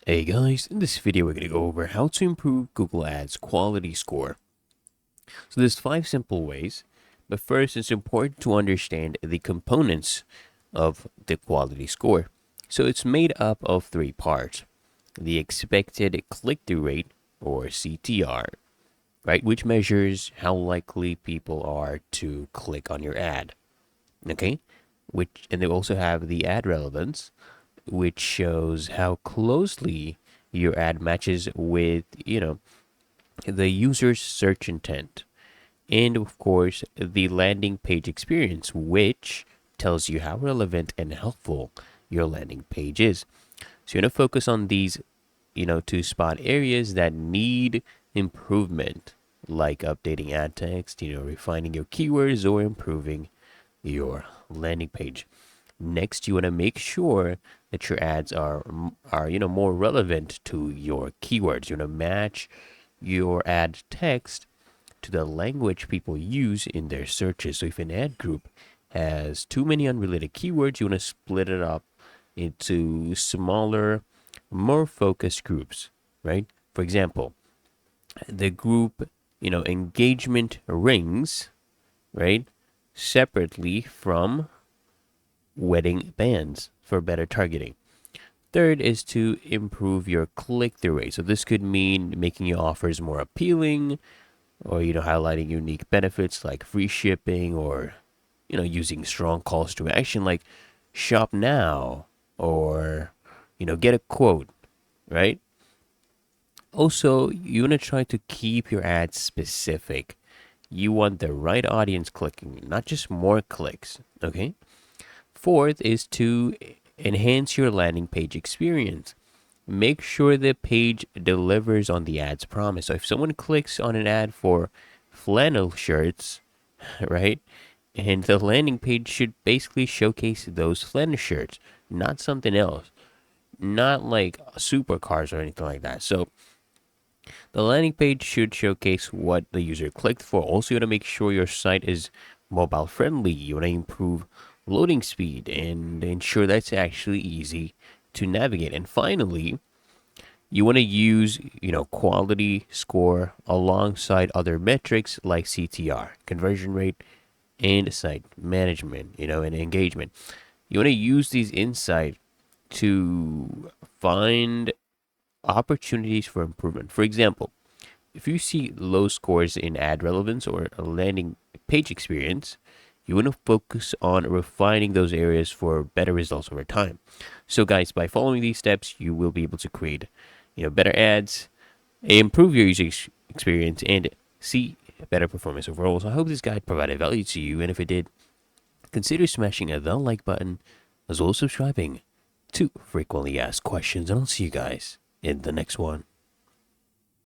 Hey guys, in this video we're going to go over how to improve Google Ads quality score. So there's 5 simple ways, but first it's important to understand the components of the quality score. So it's made up of 3 parts. The expected click-through rate, or CTR, right, which measures how likely people are to click on your ad. Okay? And they also have the ad relevance, which shows how closely your ad matches with, the user's search intent. And of course, the landing page experience, which tells you how relevant and helpful your landing page is. So you're going to focus on these, to spot areas that need improvement, like updating ad text, refining your keywords or improving your landing page. Next, you want to make sure that your ads are more relevant to your keywords. You want to match your ad text to the language people use in their searches. So if an ad group has too many unrelated keywords, you want to split it up into smaller, more focused groups, right? For example, the group, engagement rings, right? Separately from wedding bands for better targeting. Third is to improve your click through rate. So this could mean making your offers more appealing, or highlighting unique benefits like free shipping, or using strong calls to action like shop now, or get a quote, right? Also, you want to try to keep your ads specific. You want the right audience clicking, not just more clicks, okay? Fourth is to enhance your landing page experience. Make sure the page delivers on the ad's promise. So if someone clicks on an ad for flannel shirts, right, and the landing page should basically showcase those flannel shirts, not something else, not like supercars or anything like that. So the landing page should showcase what the user clicked for. Also, you want to make sure your site is mobile friendly. You want to improve loading speed and ensure that's actually easy to navigate. And finally, you want to use, quality score alongside other metrics like CTR, conversion rate, and site management, and engagement. You want to use these insights to find opportunities for improvement. For example, if you see low scores in ad relevance or a landing page experience, you want to focus on refining those areas for better results over time. So, guys, by following these steps, you will be able to create, better ads, improve your user experience, and see better performance overall. So, I hope this guide provided value to you, and if it did, consider smashing the like button as well as subscribing to frequently asked questions. And I'll see you guys in the next one.